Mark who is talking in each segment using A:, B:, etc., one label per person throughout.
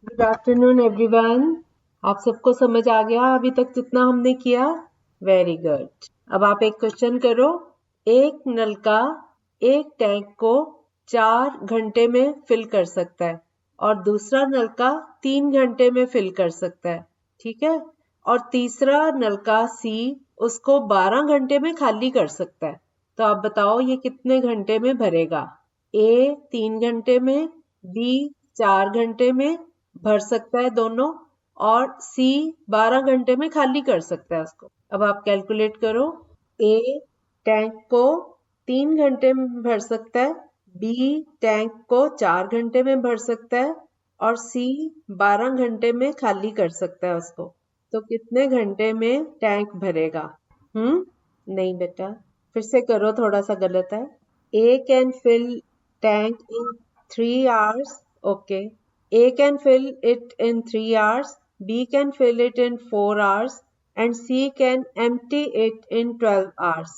A: Good afternoon everyone. आप सबको समझ आ गया अभी तक जितना हमने किया? Very good. अब आप एक क्वेश्चन करो। एक नलका एक टैंक को 4 घंटे में फिल कर सकता है और दूसरा नलका 3 घंटे में फिल कर सकता है, ठीक है? और तीसरा नलका सी उसको 12 घंटे में खाली कर सकता है। तो आप बताओ ये कितने घंटे में भरेगा? ए 3 घंटे में, बी 4 घंटे में भर सकता है दोनों, और सी 12 घंटे में खाली कर सकता है उसको। अब आप कैलकुलेट करो। ए टैंक को 3 घंटे में भर सकता है, बी टैंक को 4 घंटे में भर सकता है और सी 12 घंटे में खाली कर सकता है उसको। तो कितने घंटे में टैंक भरेगा? नहीं बेटा, फिर से करो, थोड़ा सा गलत है। A can fill tank in 3 hours. Okay. A can fill it in 3 hours. B can fill it in 4 hours. And C can empty it in 12 hours.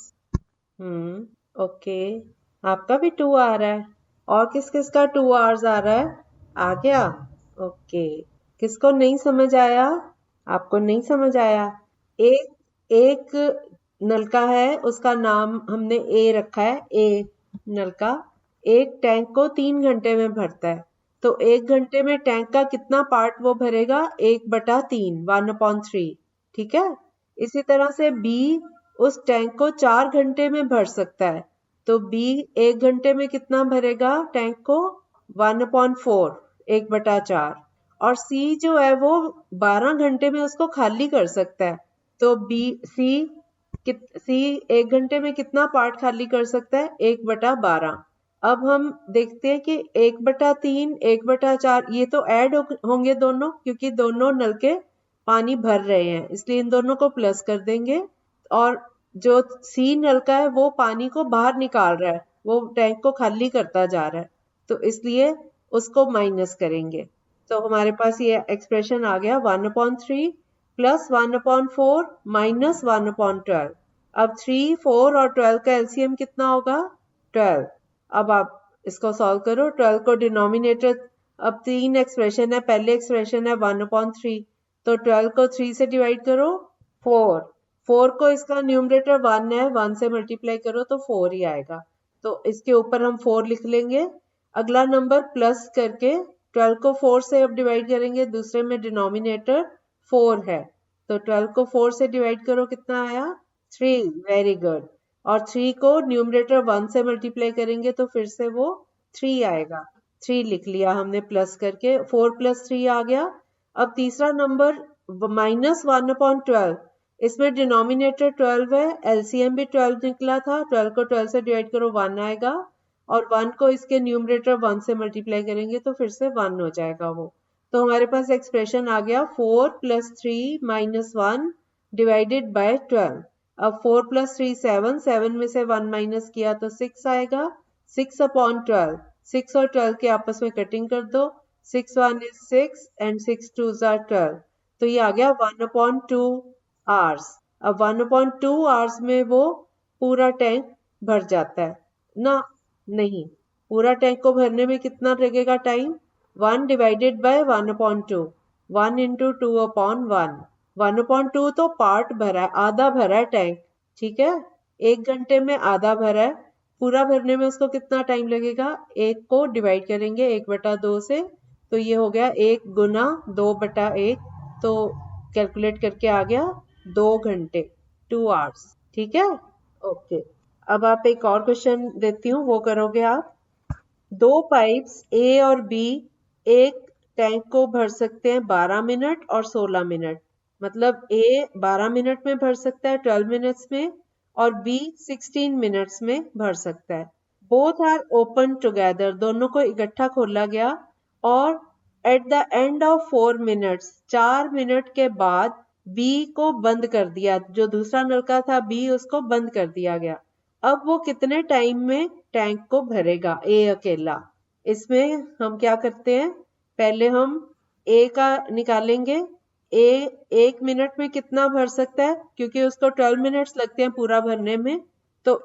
A: Okay. आपका भी 2 आ रहा है। और किस किस का 2 hours आ रहा है? आ गया? ओके। किसको नहीं समझ आया? आपको नहीं समझ आया? एक एक नलका है, उसका नाम हमने ए रखा है। ए नलका एक टैंक को 3 घंटे में भरता है। तो 1 घंटे में टैंक का कितना पार्ट वो भरेगा? 1/3, 1/3, ठीक है? इसी तरह से बी उस टैंक को 4 घंटे में भर सकता है। तो बी 1 घंटे में कितना भरेगा टैंक को? 1/4, 1/4। और सी जो है वो 12 घंटे में उसको खाली कर सकता है। तो सी 1 घंटे में कितना पार्ट खाली कर सकता है? 1/12। अब हम देखते हैं कि 1/3, 1/4 ये तो ऐड होंगे दोनों, क्योंकि दोनों नलके पानी भर रहे हैं, इसलिए इन दोनों को प्लस कर देंगे। और जो सी नलका है वो पानी को बाहर निकाल रहा है, वो टैंक को खाली करता जा रहा है, तो इसलिए उसको माइनस करेंगे। तो हमारे पास ये एक्सप्रेशन आ गया 1/3 प्लस 1/4 माइनस 1/12। अब 3, 4 और 12 का एलसीएम कितना होगा? 12। अब आप इसको सॉल्व करो। 12 को डिनोमिनेटर, अब 3 एक्सप्रेशन है, पहले एक्सप्रेशन है 1/3, तो 12 को 3 से डिवाइड करो, 4। 4 को इसका न्यूमरेटर 1 है, 1 से मल्टीप्लाई करो तो 4 ही आएगा। तो इसके ऊपर हम 4 लिख लेंगे। अगला नंबर प्लस करके 12 को 4 से अब डिवाइड करेंगे, दूसरे में डिनोमिनेटर 4 है, तो 12 को 4 से डिवाइड करो, कितना आया? 3। Very good. और 3 को न्यूमरेटर 1 से मल्टीप्लाई करेंगे तो फिर से वो 3 आएगा। 3 लिख लिया हमने प्लस करके, 4 + 3 आ गया। अब तीसरा नंबर -1/12, इसमें डिनोमिनेटर 12 है, एलसीएम भी 12 निकला था। 12 को 12 से डिवाइड करो, 1 आएगा। और 1 को इसके न्यूमरेटर 1 से मल्टीप्लाई करेंगे तो फिर से 1 हो जाएगा वो। तो हमारे पास एक्सप्रेशन आ गया 4 + 3 - 1 डिवाइडेड बाय 12। अब 4 + 3 7, 7 में से 1 माइनस किया तो 6 आएगा। 6/12, 6 और 12 के आपस में कटिंग कर दो। 6 1 is 6 and 6 2s are 12। तो ये आ गया 1/2 आवर्स। अब 1/2 आवर्स में वो पूरा टैंक भर जाता है ना? नहीं, पूरा टैंक को भरने में कितना लगेगा टाइम? 1 divided bye 1/2, 1 into 2/1। 1/2 तो पार्ट भरा है, आधा भरा है टैंक, ठीक है? 1 घंटे में आधा भरा है, पूरा भरने में उसको कितना टाइम लगेगा? 1 को डिवाइड करेंगे 1/2 से, तो ये हो गया 1 गुना 2/1, तो कैलकुलेट करके आ गया 2 घंटे, 2 आवर्स, ठीक है? ओके। अब आप एक और क्वेश्चन देती हूँ, वो करोगे आप। दो पाइप्स ए और बी एक टैंक को भर सकते हैं 12 मिनट और 16 मिनट। मतलब ए 12 मिनट में भर सकता है, 12 मिनट्स में, और बी 16 मिनट्स में भर सकता है। बोथ आर ओपन टुगेदर, दोनों को इकट्ठा खोला गया, और at the end of 4 minutes, 4 minute के बाद बी को बंद कर दिया। जो दूसरा नलका था बी, उसको बंद कर दिया गया। अब वो कितने टाइम में टैंक को भरेगा? ए अकेला। इसमें हम क्या करते हैं, पहले हम ए का निकालेंगे। ए 1 मिनट में कितना भर सकता है? क्योंकि उसको 12 मिनट्स लगते हैं पूरा भरने में, तो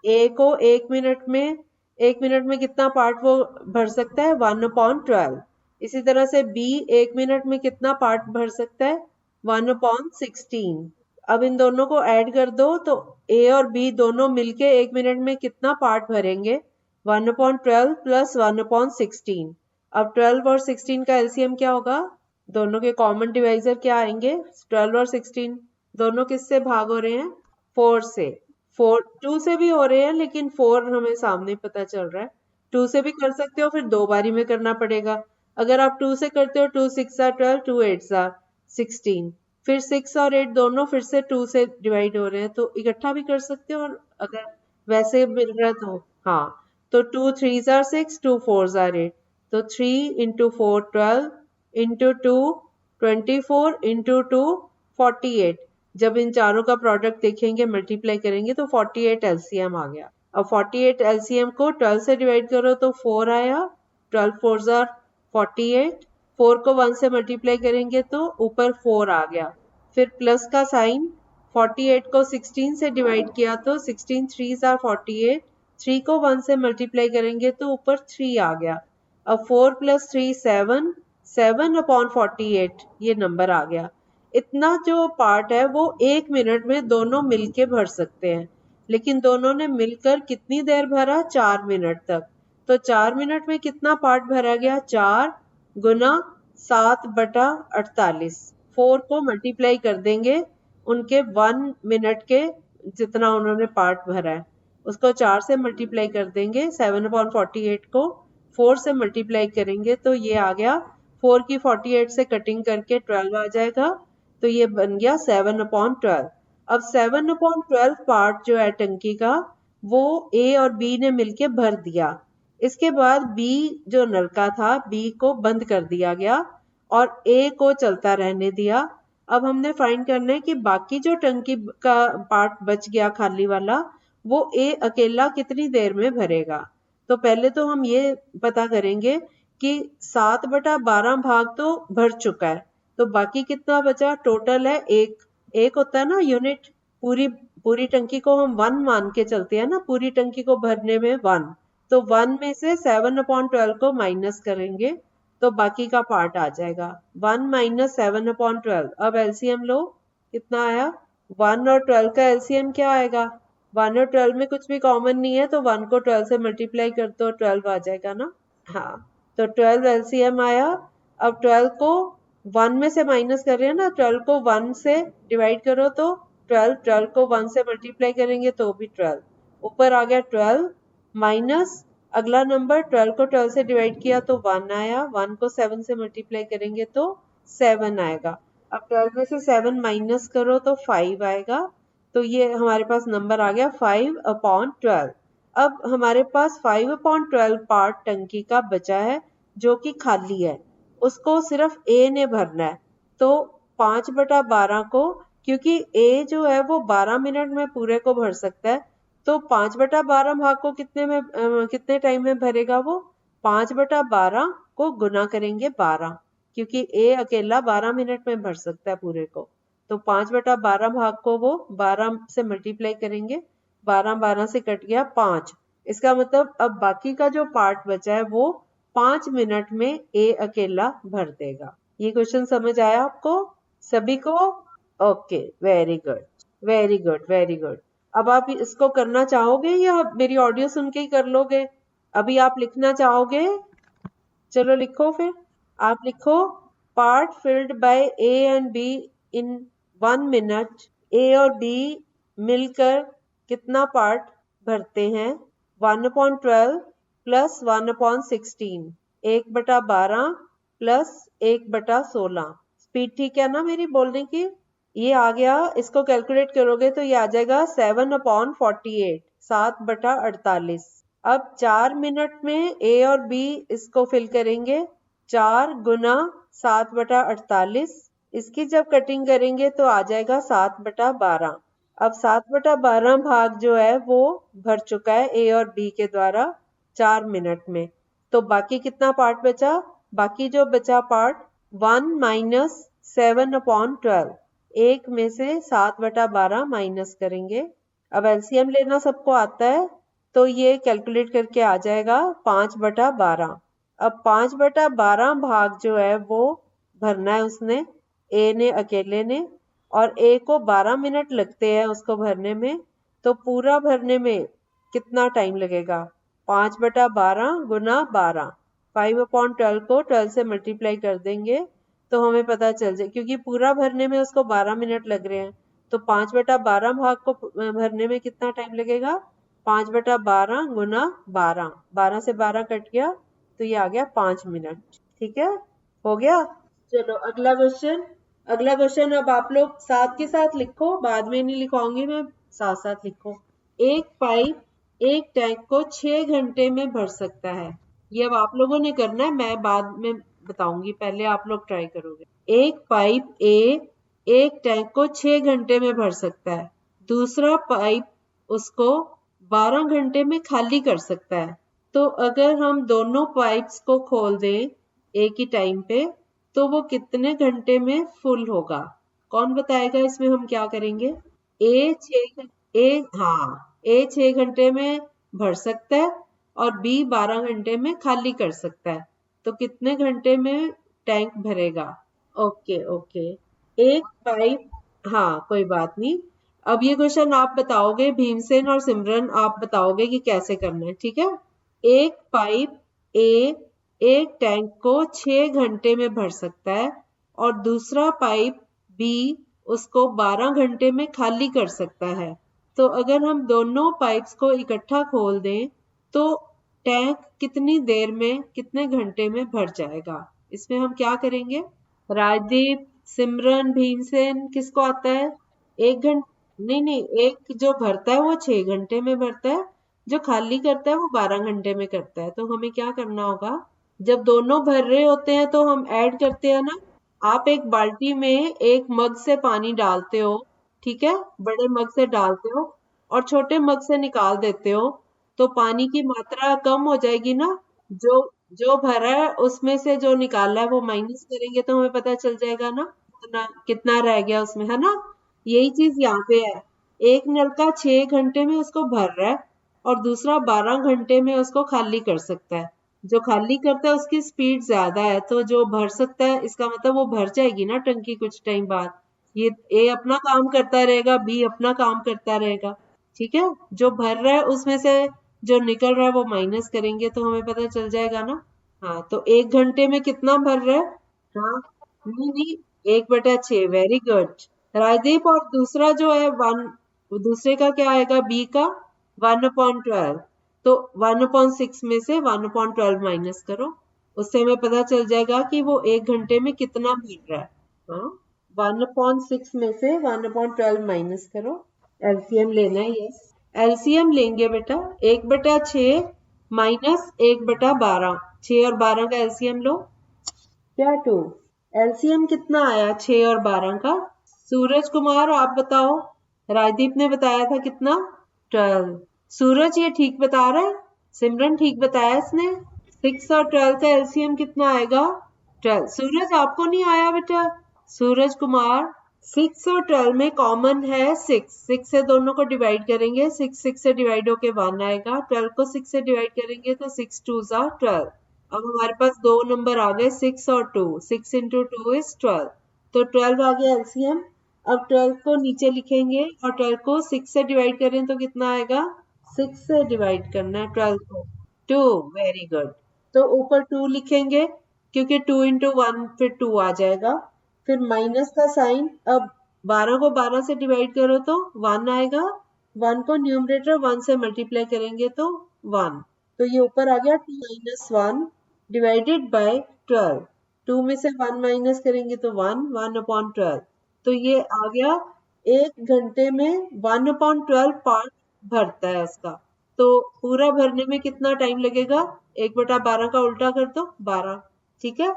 A: ए को 1 मिनट में कितना पार्ट वो भर सकता है? 1/12। इसी तरह से B 1 मिनट में कितना पार्ट भर सकता है? 1/16। अब इन दोनों को ऐड कर दो तो A और B दोनों मिलके 1 मिनट में कितना पार्ट भरेंगे? 1/12 प्लस 1/16। अब 12 और 16 का एलसीएम क्या होगा? दोनों के कॉमन डिवाइजर क्या आएंगे? 12 और 16 दोनों किससे भाग हो रहे हैं? 4 से। 4 2 से भी हो रहे हैं, लेकिन 4 हमें सामने पता चल रहा है। 2 से भी कर सकते हो, फिर 2 बारी में करना पड़ेगा। अगर आप 2 से करते हो, 2 6 are 12, 2 8 are 16। फिर 6 और 8 दोनों फिर से 2 से डिवाइड हो रहे हैं, तो इकट्ठा भी कर सकते हो। और अगर वैसे मिल रहा है तो हाँ, तो 2 3s are 6, 2 4s are 8। तो 3 into 4 12 into 2 24 into 2 48। जब इन चारों का प्रोडक्ट देखेंगे, मल्टीप्लाई करेंगे तो 48 एलसीएम आ गया। अब 48 एलसीएम को 12 से डिवाइड करो तो 4 आया। 12 4s are 48। 4 को 1 से मल्टीप्लाई करेंगे तो ऊपर 4 आ गया। फिर प्लस का साइन। 48 को 16 से डिवाइड किया तो 16 3s are 48। 3 को 1 से मल्टीप्लाई करेंगे तो ऊपर 3 आ गया। अब 4 प्लस 3 7। 7/48 ये नंबर आ गया। इतना जो पार्ट है वो 1 मिनट में दोनों मिलके भर सकते हैं, लेकिन दोनों ने मिलकर कितनी देर भरा? 4 मिनट तक। तो 4 मिनट में कितना पार्ट भरा गया? 4 गुना 7/48। 4 को मल्टीप्लाई कर देंगे उनके 1 मिनट के जितना उन्होंने पार्ट भरा है, उसको 4 से मल्टीप्लाई कर देंगे। 7/48 को 4 से मल्टीप्लाई करेंगे तो ये आ गया। 4 की 48 से कटिंग करके 12 आ जाएगा, तो ये बन गया 7/12। अब 7/12 पार्ट जो है टंकी का, वो A और B ने मिलके भर दिया। इसके बाद B जो नलका था, B को बंद कर दिया गया और A को चलता रहने दिया। अब हमने फाइंड करना है कि बाकी जो टंकी का पार्ट बच गया खाली वाला, वो A अकेला कितनी देर में भरेगा। तो पहले तो हम ये पता करेंगे कि 7/12 भाग तो भर चुका है, तो बाकी कितना बचा? टोटल है 1। 1 होता है ना यूनिट। पूरी टंकी को हम 1 मान के चलते हैं ना, पूरी टंकी को भरने में 1। तो 1 में से 7/12 को माइनस करेंगे तो बाकी का पार्ट आ जाएगा। 1 माइनस 7/12। अब एलसीएम लो, कितना आया? 1 और 12 का एलसीएम क्या आएगा? 1 और 12 में कुछ भी कॉमन नहीं है, तो 1 को 12 से मल्टीप्लाई कर दो, 12 आ जाएगा ना। हाँ, तो 12 एलसीएम आया। अब 12 को 1 में से माइनस कर रहे हैं ना, 12 को 1 से डिवाइड करो तो 12। 12 को 1 से मल्टीप्लाई करेंगे तो भी 12। ऊपर आ गया 12 माइनस अगला नंबर। 12 को 12 से डिवाइड किया तो 1 आया। 1 को 7 से मल्टीप्लाई करेंगे तो 7 आएगा। अब 12 में से 7 माइनस करो तो 5 आएगा। तो ये हमारे पास नंबर आ गया 5/12। अब हमारे पास 5/12 पार्ट टंकी का बचा है जो कि खाली है, उसको सिर्फ A ने भरना है। तो 5/12 को, क्योंकि A जो है वो 12 मिनट में पूरे को भर सकता है, तो 5/12 भाग को कितने टाइम में भरेगा वो? 5/12 को गुना करेंगे 12, क्योंकि A अकेला 12 मिनट में भर सकता है पूरे को। तो 5/12 भाग को वो 12 से मल्टीप्लाई करेंगे। 12 12 से कट गया 5। इसका मतलब अब बाकी का जो पार्ट बचा है वो 5 मिनट में A अकेला भर देगा। ये क्वेश्चन समझ आया आपको सभी को? Okay, very good, very good, very good. अब आप इसको करना चाहोगे या मेरी ऑडियो सुन के ही कर लोगे? अभी आप लिखना चाहोगे? चलो लिखो फिर। आप लिखो, part filled by A and B in 1 minute. A और B मिलकर कितना पार्ट भरते हैं? 1/12 प्लस 1/16। 1/12 प्लस 1/16। स्पीड ठीक है ना मेरी बोलने की? ये आ गया। इसको कैलकुलेट करोगे तो ये आ जाएगा 7/48, 7/48। अब 4 मिनट में A और B इसको फिल करेंगे। 4 गुना 7/48। इसकी जब कटिंग करेंगे तो आ जाएगा 7/12। अब 7/12 भाग जो है वो भर चुका है A और B के द्वारा 4 मिनट में। तो बाकी कितना पार्ट बचा? बाकी जो बचा पार्ट 1 माइनस 7/12। 1 में से 7/12 माइनस करेंगे। अब एलसीएम लेना सबको आता है, तो ये कैलकुलेट करके आ जाएगा 5/12। अब 5/12 भाग जो है वो भरना है उसने, ए ने अकेले ने, और ए को 12 मिनट लगते हैं उसको भरने में। तो पूरा भरने में कितना टाइम लगेगा? 5/12 गुना 12, 5/12 को 12 से मल्टीप्लाई कर देंगे तो हमें पता चल जाए, क्योंकि पूरा भरने में उसको 12 मिनट लग रहे हैं। तो 5/12 भाग को भरने में कितना टाइम लगेगा? 5/12 गुना 12, 12 से 12 कट गया तो ये आ गया 5 मिनट। ठीक है, हो गया। चलो अगला क्वेश्चन। अगला क्वेश्चन अब आप लोग साथ के साथ लिखो, बाद में नहीं लिखवाऊंगी मैं, साथ साथ लिखो। एक पाइप एक टैंक को 6 घंटे में भर सकता है। ये अब आप लोगों ने करना है, मैं बाद में बताऊंगी, पहले आप लोग ट्राई करोगे। एक पाइप ए एक टैंक को 6 घंटे में भर सकता है, दूसरा पाइप उसको 12 घंटे में खाली कर सकता है। तो अगर हम दोनों पाइप्स को खोल दें एक ही टाइम पे तो वो कितने घंटे में फुल होगा? कौन बताएगा इसमें हम क्या करेंगे? ए 6 ए 6 घंटे में भर सकता है और बी 12 घंटे में खाली कर सकता है। तो कितने घंटे में टैंक भरेगा? Okay okay. एक पाइप, हाँ कोई बात नहीं। अब ये क्वेश्चन आप बताओगे, भीमसेन और सिमरन आप बताओगे कि कैसे करना है, ठीक है? एक पाइप ए एक टैंक को 6 घंटे में भर सकता है और दूसरा पाइप बी उसको 12 घंटे में खाली कर सकता है। तो अगर हम दोनों पाइप्स को इकट्ठा खोल दें तो टैंक कितनी देर में, कितने घंटे में भर जाएगा? इसमें हम क्या करेंगे? राजदीप, सिमरन, भीमसेन, किसको आता है? 1 घंटे? नहीं नहीं, एक जो भरता है वो 6 घंटे में भरता है, जो खाली करता है वो 12 घंटे में करता है। तो हमें क्या करना होगा, जब दोनों भर रहे होते हैं तो हम ऐड करते हैं ना। आप एक बाल्टी में एक मग से पानी डालते हो, ठीक है, बड़े मग से डालते हो और छोटे मग से निकाल देते हो, तो पानी की मात्रा कम हो जाएगी ना। जो जो भरा है उसमें से जो निकाला है वो माइनस करेंगे तो हमें पता चल जाएगा ना कितना कितना रह गया उसमें, है ना। यही चीज यहाँ पे है। एक नलका 6 घंटे में उसको भर रहा है और दूसरा 12 घंटे में उसको खाली कर सकता है। जो खाली करता है उसकी स्पीड ज्यादा है, तो जो भर सकता है इसका मतलब वो भर जाएगी ना टंकी कुछ टाइम बाद। ये ए अपना काम करता रहेगा, बी अपना काम करता रहेगा, ठीक है। जो भर रहा है उसमें से जो निकल रहा है वो माइनस करेंगे तो हमें पता चल जाएगा ना। हाँ, तो 1 घंटे में कितना भर रहा है? हाँ, नहीं नहीं, 1/6, वेरी गुड राजदीप। और दूसरा जो है 1, दूसरे का क्या आएगा? बी का 1/12। तो 1/6 में से 1/12 माइनस करो, उससे हमें पता चल जाएगा कि वो 1 घंटे में कितना भर रहा है। हाँ, 1/6 में से 1/12 माइनस करो, एलसीएम लेना है। यस, एलसीएम लेंगे बेटा। 1/6 माइनस 1/12, 6 और 12 का एलसीएम लो। क्या 2? एलसीएम कितना आया 6 और 12 का? सूरज कुमार आप बताओ। राजदीप ने बताया था कितना? 12। सूरज ये ठीक बता रहा है? सिमरन ठीक बताया इसने? 6 और 12 का एलसीएम कितना आएगा? 12। सूरज आपको नहीं आया बेटा? सूरज कुमार, 6 और 12 में कॉमन है 6, 6 से दोनों को डिवाइड करेंगे, 6 से डिवाइड होके 1 आएगा, 12 को 6 से डिवाइड करेंगे तो 6 2 जा 12। अब हमारे पास दो नंबर आ गए 6 और 2, 6 इंटू 2 इज 12, तो 12 आ गया एलसीएम। अब 12 को नीचे लिखेंगे और 12 को 6 से डिवाइड करें तो कितना आएगा? 6 से डिवाइड करना है 12 को, 2, वेरी गुड। तो ऊपर 2 लिखेंगे क्योंकि 2 इंटू 1 फिर 2 आ जाएगा, फिर माइनस का साइन। अब 12 को 12 से डिवाइड करो तो 1 आएगा, 1 को न्यूमरेटर 1 से मल्टीप्लाई करेंगे तो 1, तो ये ऊपर आ गया 2 - 1 डिवाइडेड बाय 12। 2 में से 1 माइनस करेंगे तो 1, 1/12। तो ये आ गया 1 घंटे में 1/12 पार्ट भरता है उसका। तो पूरा भरने में कितना टाइम लगेगा? 1/12 का उल्टा कर दो, 12, ठीक है।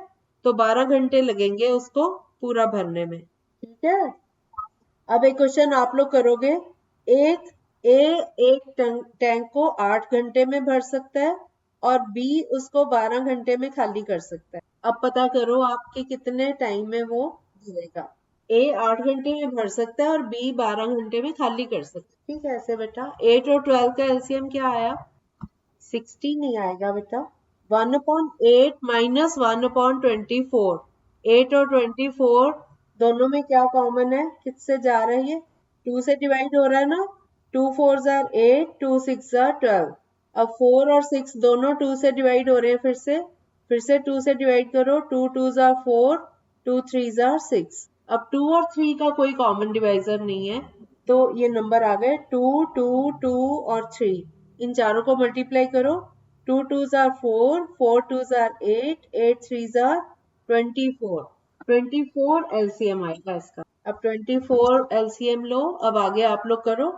A: तो 12 घंटे लगेंगे उसको पूरा भरने में, ठीक है। अब एक क्वेश्चन आप लोग करोगे। एक ए एक टैंक को 8 घंटे में भर सकता है और बी उसको 12 घंटे में खाली कर सकता है। अब पता करो आपके कितने टाइम में वो भरेगा। ए 8 घंटे में भर सकता है और बी 12 घंटे में खाली कर सकता है, ठीक है। ऐसे बेटा 8 और 12 का एलसीएम क्या आया? 16 नहीं आएगा बेटा, 1/8 माइनस 1/24। 8 और 24 दोनों में क्या कॉमन है, किससे जा रहा है ये, 2 से डिवाइड हो रहा है ना। 2 4 8, 2 6 12। अब 4 और 6 दोनों 2 से डिवाइड हो रहे हैं, फिर से 2 से डिवाइड करो। 2 2 4, 2 3 6। अब 2 और 3 का कोई कॉमन डिवाइजर नहीं है, तो ये नंबर आ गए 2 2 2 और 3। इन चारों को मल्टीप्लाई करो। 2 2 4, 4 2 8, 8 3 24। 24 एलसीएम आएगा इसका। अब 24 एलसीएम लो। अब आगे आप लोग करो।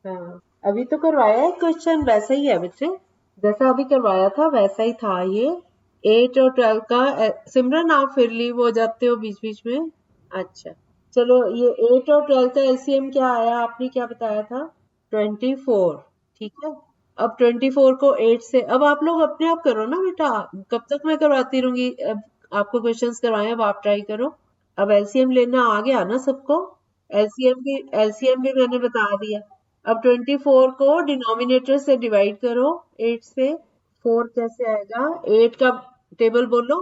A: हाँ, अभी तो करवाया है क्वेश्चन, वैसा ही है बच्चे, जैसा अभी करवाया था वैसा ही था ये। 8 और 12 का सिमरन आप फिर लीव हो जाते हो बीच बीच में। अच्छा, चलो ये 8 और 12 का एलसीएम क्या आया, आपने क्या बताया था, 24। ठीक है, अब 24 को 8 से, अब आप लोग अपने आप करो ना बेटा, कब तक मैं करवाती रहूंगी। अब आपको क्वेश्चंस करवाए, अब आप ट्राई करो। अब एलसीएम लेना आ गया ना सबको। एलसीएम भी मैंने बता दिया। अब 24 को डिनोमिनेटर से डिवाइड करो 8 से। 4 कैसे आएगा, 8 का टेबल बोलो।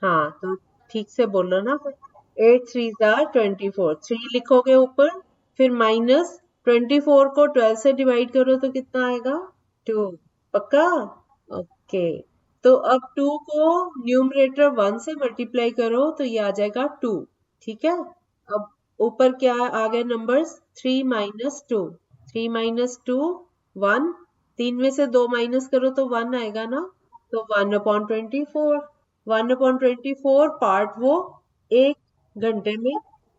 A: हाँ, तो ठीक से बोलो ना। 8 3 24, 3 लिखोगे ऊपर, फिर माइनस 24 को 12 से डिवाइड करो तो कितना आएगा, 2। पक्का, ओके। तो अब 2 को न्यूमरेटर 1 से मल्टीप्लाई करो तो ये आ जाएगा 2। ठीक है, अब ऊपर क्या आ गए नंबर्स, 3 माइनस 2। 3 माइनस 2 1। 3 में से 2 माइनस करो तो 1 आएगा ना। तो 1/24। 1/24 पार्ट वो एक घंटे में।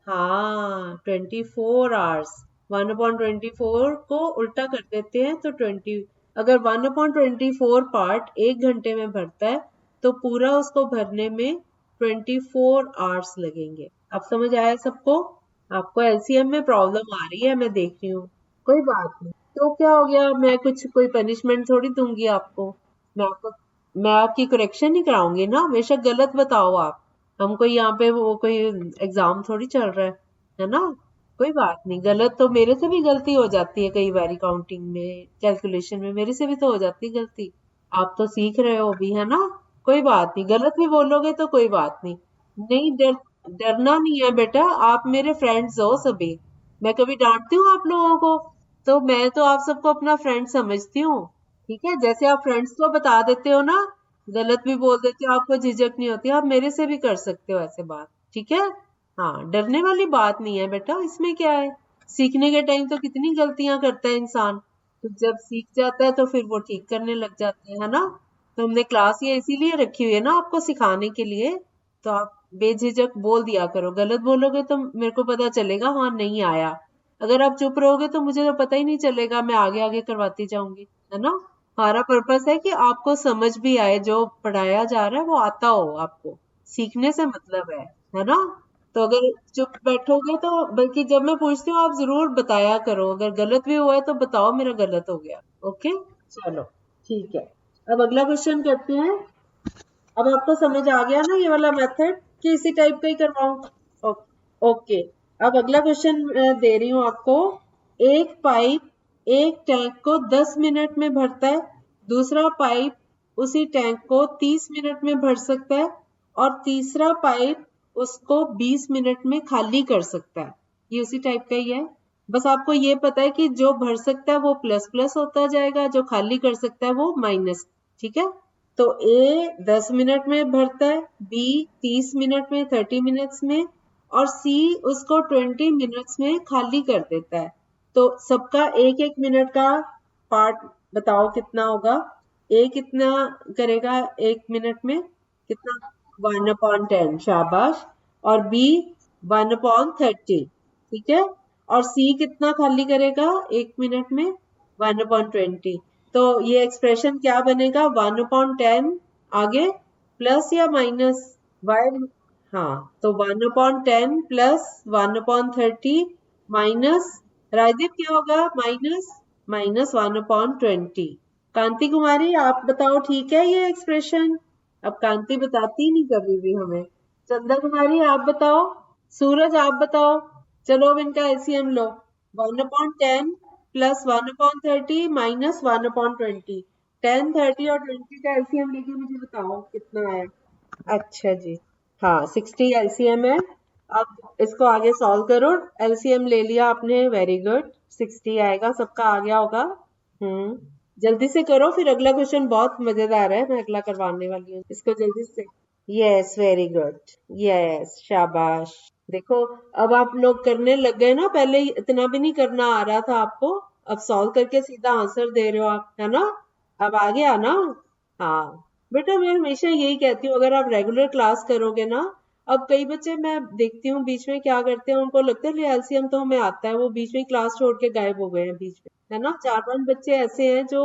A: हाँ, 24 आवर्स। 1/24 को उल्टा कर देते हैं तो 20। अगर 1/24 पार्ट एक घंटे में भरता है तो पूरा उसको भरने में 24 आवर्स लगेंगे। अब समझ आया सबको। आपको एलसीएम में प्रॉब्लम आ रही है, मैं देख रही हूँ। कोई बात नहीं, तो क्या हो गया, मैं कुछ कोई पनिशमेंट थोड़ी दूंगी आपको। मैं आपको मैं आपकी करेक्शन ही कराऊंगी ना, बेशक गलत बताओ आप। हम कोई यहाँ पे वो कोई एग्जाम थोड़ी चल रहा है ना। कोई बात नहीं, गलत तो मेरे से भी गलती हो जाती है कई बारी, काउंटिंग में कैलकुलेशन में मेरे से भी तो हो जाती है गलती। आप तो सीख रहे हो अभी, है ना। कोई बात नहीं, गलत भी बोलोगे तो कोई बात नहीं। नहीं डरना नहीं है बेटा, आप मेरे फ्रेंड्स हो सभी। मैं कभी डांटती हूँ आप लोगों को, तो मैं तो आप सबको अपना फ्रेंड समझती हूँ। ठीक है, जैसे आप फ्रेंड्स को बता देते हो ना, गलत भी बोल देते हो, आपको झिझक नहीं होती, आप मेरे से भी कर सकते हो ऐसे बात। ठीक है, हाँ, डरने वाली बात नहीं है बेटा, इसमें क्या है। सीखने के टाइम तो कितनी गलतियां करता है इंसान, तो जब सीख जाता है तो फिर वो ठीक करने लग जाते हैं, है ना। तो हमने क्लास ये इसीलिए रखी हुई है ना, आपको सिखाने के लिए। तो आप बेझिझक बोल दिया करो, गलत बोलोगे तो मेरे को पता चलेगा हाँ नहीं आया। अगर आप चुप रहोगे तो मुझे तो पता ही नहीं चलेगा, मैं आगे आगे करवाती जाऊंगी, है ना। हमारा पर्पस है कि आपको समझ भी आए, जो पढ़ाया जा रहा है वो आता हो आपको, सीखने से मतलब है ना। तो अगर चुप बैठोगे तो, बल्कि जब मैं पूछती हूँ आप जरूर बताया करो, अगर गलत भी हुआ है तो बताओ मेरा गलत हो गया। ओके, चलो ठीक है। अब अगला क्वेश्चन करते हैं। अब आपको समझ आ गया ना ये वाला मेथड, कि इसी टाइप का ही करवाऊं। ओके, अब अगला क्वेश्चन दे रही हूँ आपको। एक पाइप एक टैंक को 10 मिनट में भरता है, दूसरा पाइप उसी टैंक को 30 मिनट में भर सकता है, और तीसरा पाइप उसको 20 मिनट में खाली कर सकता है। ये उसी टाइप का ही है, बस आपको ये पता है कि जो भर सकता है वो प्लस प्लस होता जाएगा, जो खाली कर सकता है वो माइनस। ठीक है, तो ए 10 मिनट में भरता है, बी 30 मिनट में 30 मिनट्स में, और सी उसको 20 मिनट्स में खाली कर देता है। तो सबका एक एक मिनट का पार्ट बताओ कितना होगा। ए कितना करेगा एक मिनट में, कितना, 1/10, शाबाश। और बी 1/30, ठीक है। और सी कितना खाली करेगा एक मिनट में, 1/20। तो ये एक्सप्रेशन क्या बनेगा, 1/10 आगे प्लस या माइनस, वाई, हाँ, तो 1/10 प्लस 1/30 माइनस, राजदीप क्या होगा, माइनस माइनस 1/20। कांति कुमारी आप बताओ, ठीक है ये एक्सप्रेशन। अब कांति बताती नहीं कभी भी हमें। चंदा कुमारी आप बताओ, सूरज आप बताओ। चलो अब इनका एलसीएम लो। 1/10 प्लस 1/30 माइनस 1/20, 10, 30 और 20 का एलसीएम लेके मुझे बताओ कितना है। अच्छा जी, हाँ 60 एलसीएम है। अब इसको आगे सॉल्व करो। एलसीएम ले लिया आपने, वेरी गुड, 60 आएगा, सबका आ गया होगा। हम्म, जल्दी से करो, फिर अगला क्वेश्चन बहुत मजेदार है, मैं अगला करवाने वाली हूँ, इसको जल्दी से। यस, वेरी गुड, यस, शाबाश। देखो, अब आप लोग करने लग गए ना, पहले इतना भी नहीं करना आ रहा था आपको, अब सॉल्व करके सीधा आंसर दे रहे हो आप, है ना? अब आ गया ना? हाँ बेटा, मैं हमेशा यही कहती हूँ, अगर आप रेगुलर क्लास करोगे ना, अब कई बच्चे मैं देखती हूँ बीच में क्या करते हैं, उनको लगता है एलसीएम तो हमें आता है, वो बीच में क्लास छोड़ के गायब हो गए हैं बीच में, है ना? 4-5 बच्चे ऐसे हैं जो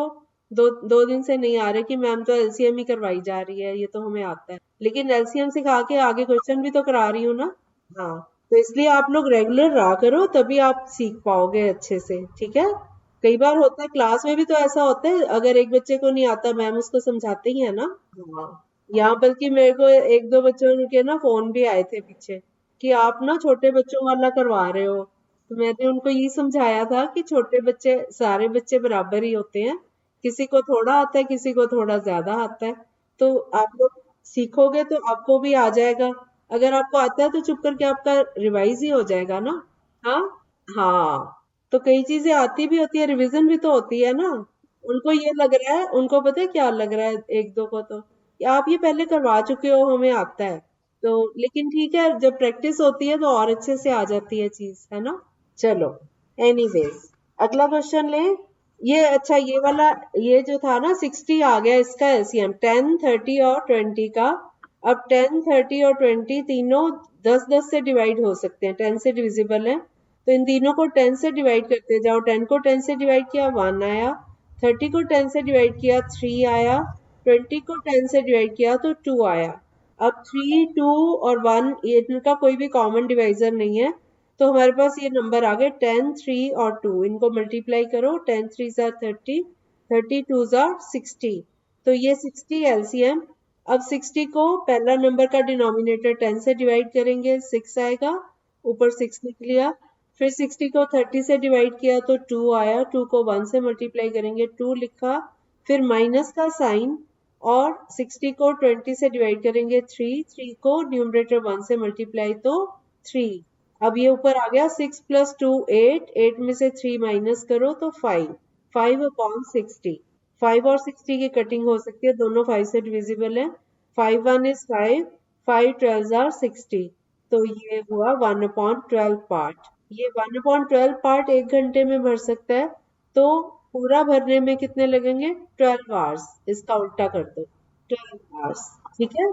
A: दो दो दिन से नहीं आ रहे कि मैम तो एलसीएम ही करवाई जा रही है, ये तो हमें आता है, लेकिन एलसीएम सिखा के आगे क्वेश्चन भी तो करा रही हूँ ना। हाँ, तो इसलिए आप लोग रेगुलर रहा करो, तभी आप सीख पाओगे अच्छे से, ठीक है? कई बार होता है क्लास में भी, तो ऐसा होता है अगर एक बच्चे को नहीं आता, मैम उसको समझाते ही है ना। हाँ, यहाँ बल्कि मेरे को एक दो बच्चों के ना फोन भी आए थे पीछे कि आप ना छोटे बच्चों वाला करवा रहे हो, तो मैंने उनको ये समझाया था कि छोटे बच्चे, सारे बच्चे बराबर ही होते हैं, किसी को थोड़ा आता है, किसी को थोड़ा ज्यादा आता है, तो आप लोग सीखोगे तो आपको भी आ जाएगा। अगर आपको आता है तो चुप करके आपका रिवाइज ही हो जाएगा ना। हाँ, हाँ, तो कई चीजें आती भी होती है, रिवीजन भी तो होती है ना। उनको ये लग रहा है, उनको पता है क्या लग रहा है, एक दो को तो कि आप ये पहले करवा चुके हो, हमें आता है। तो लेकिन ठीक है, जब प्रैक्टिस होती है तो और अच्छे से आ जाती है चीज, है ना? चलो, एनीवेज, अगला क्वेश्चन ले। ये अच्छा, ये वाला, ये जो था ना 60 आ गया, इसका एलसीएम 10, 30 और 20 का। अब 10, 30 और 20 तीनों 10-10 से डिवाइड हो सकते हैं, 10 से डिविजिबल है, तो इन तीनों को 10 से डिवाइड करते जाओ। 10 को 10 से डिवाइड किया, 1 आया। 30 को 10 से डिवाइड किया, 3 आया। 20 को 10 से डिवाइड किया तो 2 आया। अब 3, 2 और 1, ये इनका कोई भी कॉमन डिवाइजर नहीं है, तो हमारे पास ये नंबर आ गए 10, 3 और 2, इनको मल्टीप्लाई करो, 10 3 जार 30, 30 2 जार 60, तो ये 60 एलसीएम। अब 60 को पहला नंबर का डिनोमिनेटर 10 से डिवाइड करेंगे, 6 आएगा, ऊपर 6 लिख लिया। फिर 60 को 30 से डिवाइड किया तो 2 आया, 2 को 1 से मल्टीप्लाई करेंगे, 2 लिखा, फिर माइनस का साइन, और 60 को 20 से डिवाइड करेंगे, 3, 3 को न्यूमरेटर 1 से मल्टीप्लाई तो 3। अब ये ऊपर आ गया, 6 प्लस 2 8, 8 में से 3 माइनस करो तो 5, 5 अपॉन 60। 5 और 60 की कटिंग हो सकती है, दोनों 5 से डिविजिबल है। 5 1 इज 5, 5 12 आर 60, तो ये हुआ 1 अपॉन 12 पार्ट। ये 1 अपॉन 12 पार्ट 1 घंटे में भर सकता है, तो पूरा भरने में कितने लगेंगे? 12 आवर्स। इसका उल्टा कर दो, 12 आवर्स, ठीक है?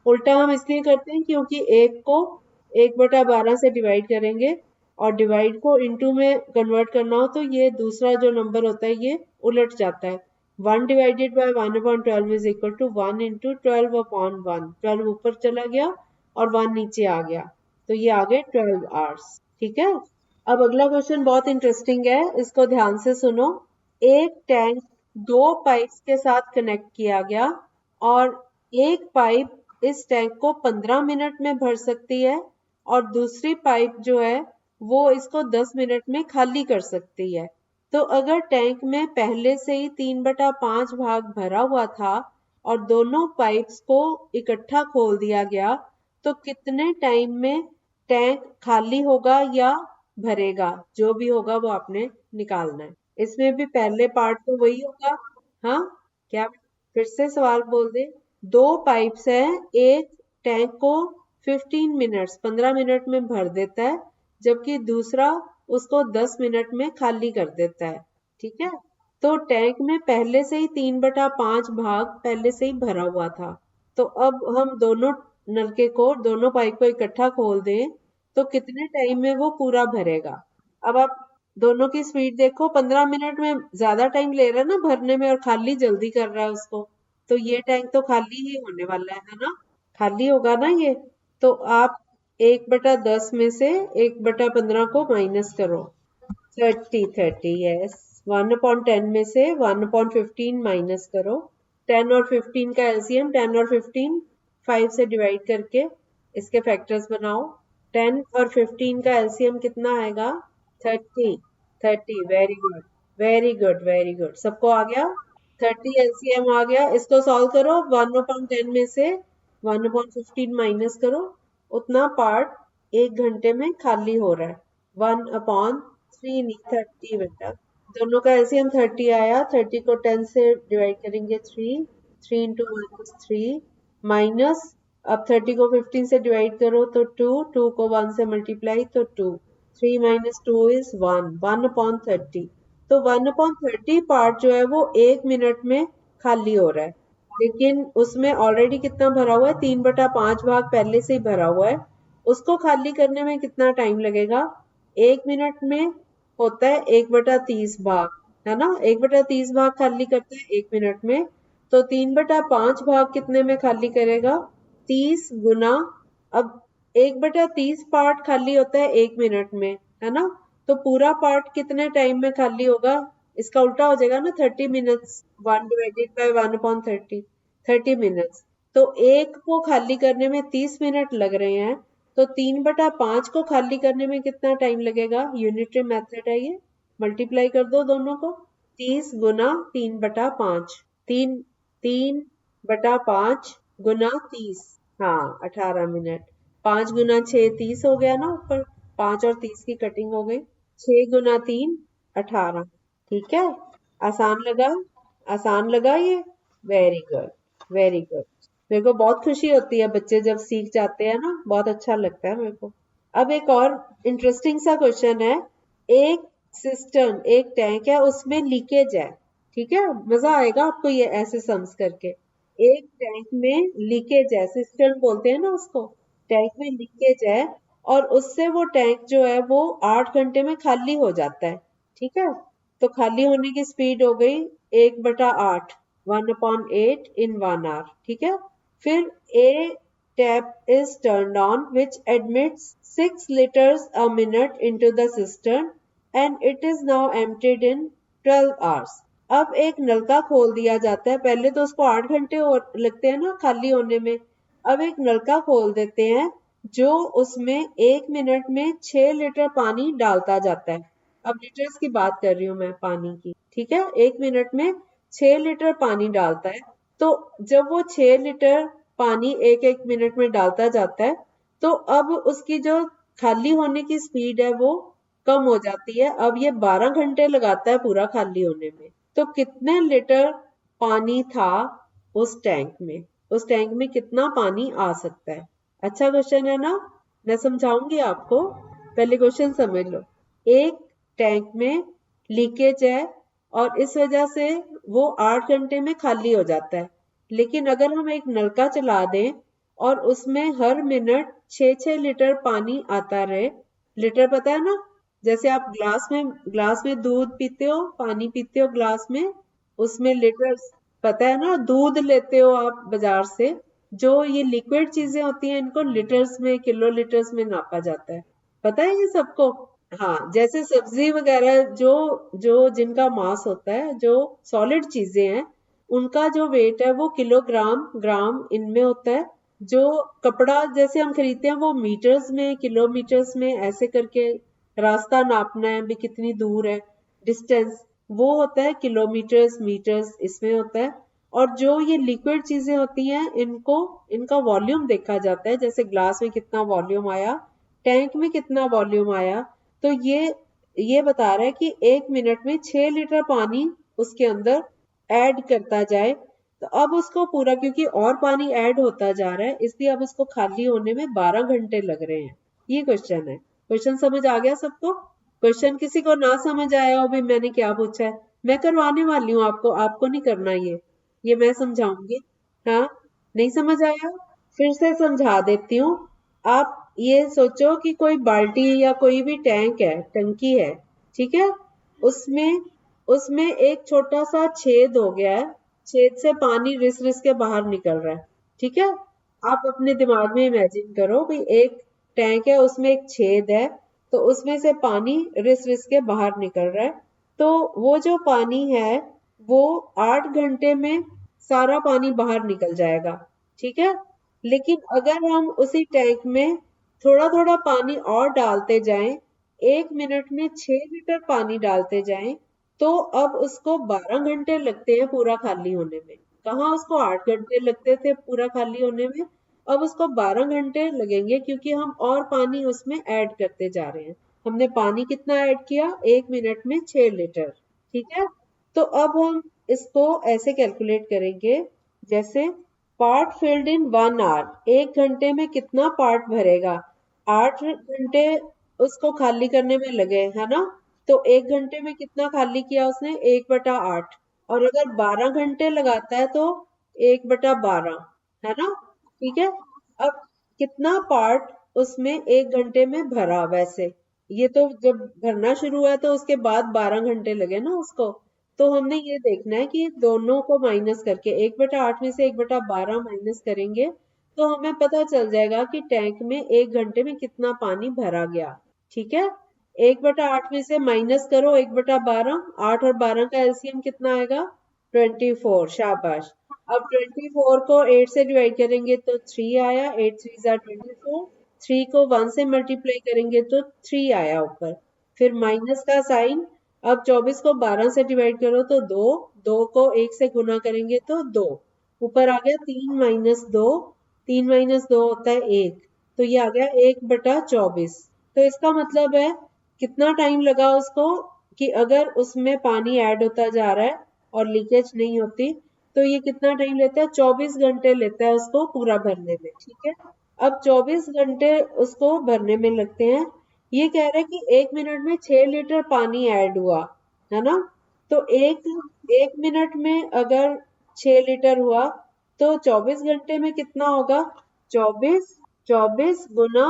A: उल्टा हम इसलिए करते हैं क्योंकि एक को 1/12 से डिवाइड करेंगे, और डिवाइड को इनटू में कन्वर्ट करना हो तो ये दूसरा जो नंबर होता है ये उलट जाता है। 1 divided by 1/12 is equal to 1 into 12/1। 12 ऊपर चला गया और 1 नीचे आ गया, तो ये आ गए 12 आवर्स, ठीक है? अब अगला क्वेश्चन बहुत इंटरेस्टिंग है, इसको ध्यान से सुनो। एक टैंक दो पाइप्स के साथ कनेक्ट किया गया, और एक पाइप इस टैंक को 15 मिनट में भर सकती है, और दूसरी पाइप जो है वो इसको 10 मिनट में खाली कर सकती है। तो अगर टैंक में पहले से ही 3/5 भाग भरा हुआ था और दोनों पाइप्स को इकट्ठा खोल दिया गया, तो कितने टाइम में टैंक खाली होगा या भरेगा? जो भी होगा वो आपने निकालना है। इसमें भी पहले पार्ट तो वही होगा। हाँ, क्या? फिर से सवाल बोल दे। दो पाइप्स हैं, एक टैंक को 15 मिनट में भर देता है, जबकि दूसरा उसको 10 मिनट में खाली कर देता है, ठीक है? तो टैंक में पहले से ही 3/5 भाग पहले से ही भरा हुआ था, तो अब हम दोनों नलके को, दोनों पाइप को इकट्ठा खोल दें तो कितने टाइम में वो पूरा भरेगा? अब आप दोनों की स्पीड देखो, 15 मिनट में ज्यादा टाइम ले रहा है ना भरने में, और खाली जल्दी कर रहा है उसको, तो ये टैंक तो खाली ही होने वाला है ना? खाली होगा ना ये? तो आप 1/10 में से 1/15 को माइनस करो, 30, यस। 1/10 में से 1/15 माइनस करो। 10 और 15 का एलसीएम, 10 और 15 5 से डिवाइड करके इसके फैक्टर्स बनाओ। 10 और 15 का एलसीएम कितना आएगा? 30, 30, very good, very good, very good, सबको आ गया? 30 एलसीएम आ गया, इसको सॉल्व करो। 1/10 में से 1/15 माइनस करो, उतना पार्ट एक घंटे में खाली हो रहा है। 1/3 नहीं 30 बेटा, दोनों का एलसीएम 30 आया। 30 को 10 से डिवाइड करेंगे 3, 3 इंटू 1 इज 3 माइनस, अब 30 को 15 से डिवाइड करो तो 2, 2 को 1 से मल्टीप्लाई तो 2, 3 माइनस 2 इज 1, 1/30। तो 1/30 पार्ट जो है वो एक मिनट में खाली हो रहा है, लेकिन उसमें ऑलरेडी कितना भरा हुआ है, 3/5 भाग पहले से ही भरा हुआ है। उसको खाली करने में कितना टाइम लगेगा, एक मिनट में होता है 1/30 भाग, है ना। 1/30 भाग खाली करते हैं एक मिनट में, तो 3/5 भाग कितने में खाली करेगा, 30 गुना। अब 1/30 पार्ट खाली होता है एक मिनट में, है ना। तो पूरा पार्ट कितने टाइम में खाली होगा, इसका उल्टा हो जाएगा ना, 30 मिनट्स, 1 डिवाइडेड बाय 1/30, 30 मिनट्स। तो एक को खाली करने में 30 मिनट लग रहे हैं, तो 3/5 को खाली करने में कितना टाइम लगेगा, यूनिटरी मेथड है ये, मल्टीप्लाई कर दो दोनों को, 30 गुना 3/5, 3/5 गुना 30, हाँ 18 मिनट। 5 गुना 6 30 हो गया ना, ऊपर 5 और 30 की कटिंग हो गई, 6 गुना 3 18। ठीक है, आसान लगा, आसान लगा ये। Very good, very good. मेरे को बहुत खुशी होती है बच्चे जब सीख जाते हैं ना, बहुत अच्छा लगता है मेरे को। अब एक और इंटरेस्टिंग सा क्वेश्चन है। एक सिस्टम, एक टैंक है, उसमें लीकेज है, ठीक है, मजा आएगा आपको ये ऐसे सम्स करके। एक टैंक में लीकेज है, सिस्टम बोलते हैं ना उसको, टैंक में लीकेज है, और उससे वो टैंक जो है वो 8 घंटे में खाली हो जाता है, ठीक है। तो खाली होने की स्पीड हो गई 1/8, 1/8 इन 1 hour, ठीक है। फिर ए tap is turned on which admits 6 liters a minute into the cistern and it is now emptied in 12 hours. अब एक नलका खोल दिया जाता है, पहले तो उसको 8 घंटे लगते हैं ना खाली होने में। अब एक नलका खोल देते हैं जो उसमें एक मिनट में 6 लीटर पानी डालता जाता है। अब लीटर्स की बात कर रही हूँ मैं पानी की, ठीक है। एक मिनट में 6 लीटर पानी डालता है। तो जब वो 6 लीटर पानी एक एक मिनट में डालता जाता है, तो अब उसकी जो खाली होने की स्पीड है वो कम हो जाती है। अब ये 12 घंटे लगाता है पूरा खाली होने में। तो कितने लीटर पानी था उस टैंक में, उस टैंक में कितना पानी आ सकता है। अच्छा क्वेश्चन है ना, मैं समझाऊंगी आपको, पहले क्वेश्चन समझ लो। एक टैंक में लीकेज है और इस वजह से वो 8 घंटे में खाली हो जाता है, लेकिन अगर हम एक नलका चला दें और उसमें हर मिनट 6-6 लीटर पानी आता रहे, लीटर पता है ना, जैसे आप ग्लास में दूध पीते हो, पानी पीते हो ग्लास में, उसमें लीटर पता है ना, दूध लेते हो आप बाजार से, जो ये लिक्विड चीजें होती हैं इनको लीटर्स में, किलो लीटर्स में नापा जाता है, पता है ये सबको। हाँ, जैसे सब्जी वगैरह जो जो जिनका मास होता है, जो सॉलिड चीजें हैं, उनका जो वेट है वो किलोग्राम ग्राम इनमें होता है। जो कपड़ा जैसे हम खरीदते हैं वो मीटर्स में, किलोमीटर्स में, ऐसे करके रास्ता नापना है भी कितनी दूर है, डिस्टेंस, वो होता है किलोमीटर्स मीटर्स इसमें होता है। और जो ये लिक्विड चीजें होती हैं इनको, इनका वॉल्यूम देखा जाता है, जैसे ग्लास में कितना वॉल्यूम आया, टैंक में कितना वॉल्यूम आया। तो ये बता रहा है कि एक मिनट में 6 लीटर पानी उसके अंदर ऐड करता जाए, तो अब उसको पूरा, क्योंकि और पानी ऐड होता जा रहा है, इसलिए अब उसको खाली होने में 12 घंटे लग रहे हैं। ये क्वेश्चन है। क्वेश्चन समझ आ गया सबको। क्वेश्चन किसी को ना समझ आया हो भी मैंने क्या पूछा है, मैं करवाने वाली हूँ आपको, आपको नहीं करना ये मैं समझाऊंगी। हाँ, नहीं समझ आया, फिर से समझा देती हूँ। आप ये सोचो कि कोई बाल्टी या कोई भी टैंक है, टंकी है, ठीक है। उसमें उसमें एक छोटा सा छेद हो गया है, छेद से पानी रिस रिस के बाहर निकल रहा है, ठीक है। आप अपने दिमाग में इमेजिन करो कि एक टैंक है, उसमें एक छेद है, तो उसमें से पानी रिस रिस के बाहर निकल रहा है। तो वो जो पानी है वो 8 घंटे में सारा पानी बाहर निकल जाएगा, ठीक है। लेकिन अगर हम उसी टैंक में थोड़ा थोड़ा पानी और डालते जाएं, एक मिनट में 6 लीटर पानी डालते जाएं, तो अब उसको 12 घंटे लगते हैं पूरा खाली होने में। कहाँ उसको 8 घंटे लगते थे पूरा खाली होने में, अब उसको 12 घंटे लगेंगे क्योंकि हम और पानी उसमें ऐड करते जा रहे हैं। हमने पानी कितना ऐड किया, 1 मिनट में 6 लीटर। ठीक है, तो अब हम इसको ऐसे कैलकुलेट करेंगे, जैसे पार्ट फिल्ड इन 1 आवर, 1 घंटे में कितना पार्ट भरेगा। 8 घंटे उसको खाली करने में लगे, है ना, तो 1 घंटे में कितना खाली किया उसने, 1/8। और अगर 12 घंटे लगाता है तो 1/12, है ना। ठीक है, अब कितना पार्ट उसमें 1 घंटे में भरा, वैसे ये तो जब भरना शुरू हुआ तो उसके बाद 12 घंटे लगे ना उसको। तो हमने ये देखना है कि दोनों को माइनस करके 1/8 में से 1/12 माइनस करेंगे तो हमें पता चल जाएगा कि टैंक में 1 घंटे में कितना पानी भरा गया। ठीक है, 1/8 में से माइनस करो 1/12, 8 और 12 का एलसीएम कितना आएगा, 24। शाबाश। अब 24 को 8 से डिवाइड करेंगे तो 3 आया, 8 3 ज़ा 24। 3 को 1 से मल्टीप्लाई करेंगे तो 3 आया ऊपर, फिर माइनस का साइन। अब 24 को 12 से डिवाइड करो तो 2, 2 को 1 से गुना करेंगे तो 2, ऊपर आ गया 3 माइनस 2, 3 माइनस 2 होता है 1, तो ये आ गया 1/24। तो इसका मतलब है कितना टाइम लगा उसको, कि अगर उसमें पानी ऐड होता जा रहा है और लीकेज नहीं होती तो ये कितना टाइम लेता है, 24 घंटे लेता है उसको पूरा भरने में। ठीक है, अब 24 घंटे उसको भरने में लगते हैं। ये कह रहे हैं कि 1 मिनट में 6 लीटर पानी ऐड हुआ, है ना। तो एक एक मिनट में अगर 6 लीटर हुआ तो 24 घंटे में कितना होगा, 24, 24 गुना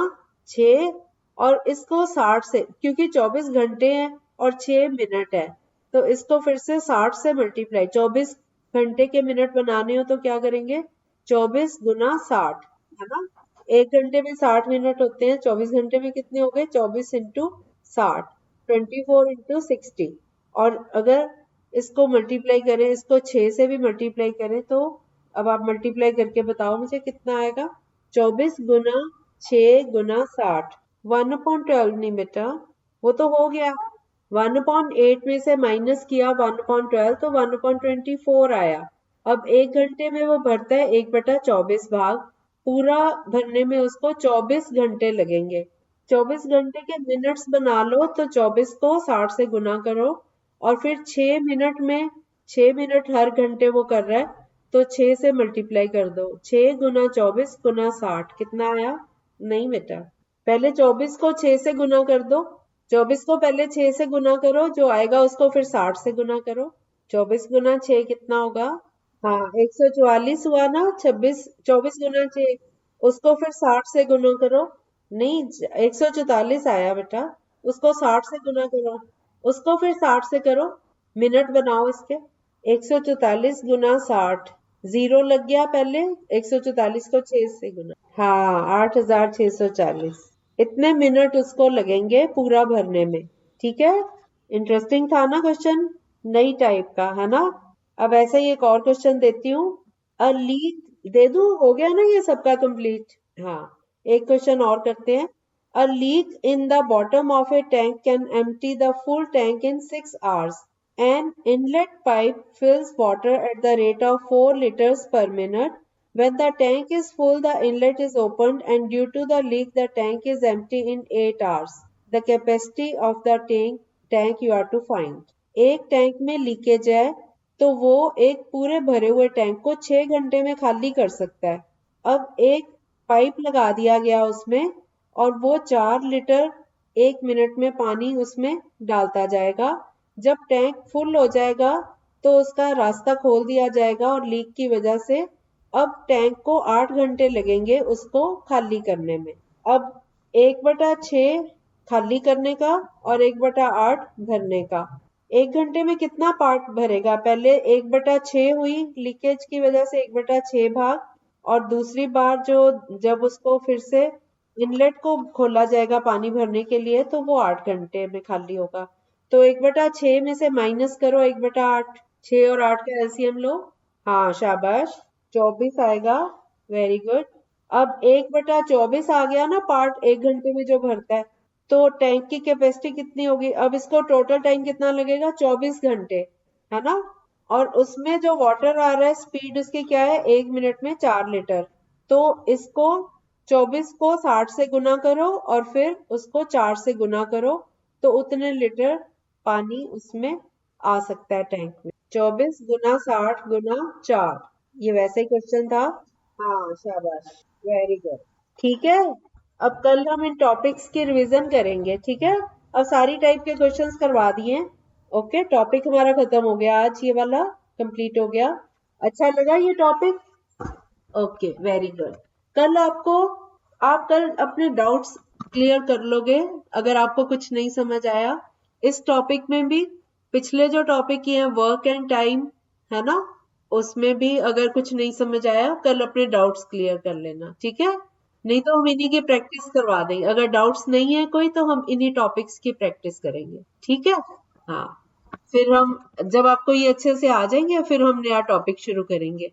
A: 6, और इसको 60 से, क्योंकि 24 घंटे हैं और 6 मिनट है, तो इसको फिर से 60 से मल्टीप्लाई, 24 घंटे के मिनट बनाने हो तो क्या करेंगे, 24 गुना 60, है ना। 1 घंटे में 60 मिनट होते हैं, 24 घंटे में कितने हो गए, 24 × 60, 24 × 60। और अगर इसको मल्टीप्लाई करें, इसको 6 से भी मल्टीप्लाई करें तो अब आप मल्टीप्लाई करके बताओ मुझे कितना आएगा, 24 गुना 6 गुना 60, 1/12 नहीं बेटा, वो तो हो गया। 1/8 में से माइनस किया 1/12 तो 1/24 आया। अब 1 घंटे में वो भरता है 1/24 भाग, पूरा भरने में उसको 24 घंटे लगेंगे। 24 घंटे के मिनट्स बना लो तो 24 को 60 से गुना करो, और फिर 6 मिनट में, 6 मिनट हर घंटे वो कर रहा है तो 6 से मल्टीप्लाई कर दो, 6 गुना 24 गुना 60 कितना आया, नहीं बेटा, पहले 24 को 6 से गुना कर दो, 24 को पहले 6 से गुना करो, जो आएगा उसको फिर 60 से गुना करो। 24 गुना 6 कितना होगा, हाँ 144 हुआ ना, 26, 24 गुना 6, उसको फिर 60 से गुना करो, नहीं 144 आया बेटा, उसको 60 से गुना करो, उसको फिर 60 से करो, मिनट बनाओ इसके। 144 गुना 60, जीरो लग गया पहले, 144 को 6 से गुना, हाँ 8640, इतने मिनट उसको लगेंगे पूरा भरने में। ठीक है, इंटरेस्टिंग था ना क्वेश्चन, नई टाइप का, है ना। अब ऐसे ही एक और क्वेश्चन देती हूँ, अ लीक दे दूं, हो गया ना ये सबका कंप्लीट। हाँ, एक क्वेश्चन और करते हैं। A leak in the bottom of a tank can empty the full tank in 6 hours. An inlet pipe fills water at the rate of 4 liters per minute. When the tank is full, the inlet is opened, and due to the leak, the tank is empty in 8 hours. The capacity of the tank you are to find. एक tank में leakage है तो वो एक पूरे भरे हुए tank को 6 घंटे में खाली कर सकता है। अब एक पाइप लगा दिया गया उसमें, और वो 4 लीटर 1 मिनट में पानी उसमें डालता जाएगा। जब टैंक फुल हो जाएगा तो उसका रास्ता खोल दिया जाएगा, और लीक की वजह से अब टैंक को 8 घंटे लगेंगे उसको खाली करने में। अब 1/6 खाली करने का और 1/8 भरने का, 1 घंटे में कितना पार्ट भरेगा, पहले 1/6 हुई लीकेज की वजह से 1/6 भाग, और दूसरी बार जो जब उसको फिर से इनलेट को खोला जाएगा पानी भरने के लिए तो वो 8 घंटे में खाली होगा। तो 1/6 में से माइनस करो 1/8, 6 और 8 का एलसीएम लो, हाँ शाबाश 24 आएगा, वेरी गुड। अब 1/24 आ गया ना पार्ट 1 घंटे में जो भरता है, तो टैंक की कैपेसिटी कितनी होगी? अब इसको टोटल टाइम कितना लगेगा? 24 घंटे, है ना? और उसमें जो वाटर आ रहा है स्पीड उसकी क्या है? 1 मिनट में 4 लीटर। तो इसको 24 को 60 से गुना करो और फिर उसको 4 से गुना करो, तो उतने लीटर पानी उसमें आ सकता है टैंक में। 24 गुना 60 गुना 4, ये वैसे ही क्वेश्चन था। हाँ शाबाश, वेरी गुड। ठीक है, अब कल हम इन टॉपिक्स की रिवीजन करेंगे, ठीक है? अब सारी टाइप के क्वेश्चंस करवा दिए। ओके, टॉपिक हमारा खत्म हो गया आज, ये वाला कंप्लीट हो गया। अच्छा लगा ये टॉपिक? Okay, very good. कल आपको, आप कल अपने डाउट्स क्लियर कर लोगे अगर आपको कुछ नहीं समझ आया इस टॉपिक में भी। पिछले जो टॉपिक किए हैं वर्क एंड टाइम, है ना, उसमें भी अगर कुछ नहीं समझ आया कल अपने डाउट्स क्लियर कर लेना, ठीक है? नहीं तो हम इन्हीं की प्रैक्टिस करवा देंगे। अगर डाउट्स नहीं है कोई तो हम इन्हीं टॉपिक्स की प्रैक्टिस करेंगे, ठीक है? हाँ, फिर हम, जब आपको ये अच्छे से आ जाएंगे फिर हम नया टॉपिक शुरू करेंगे।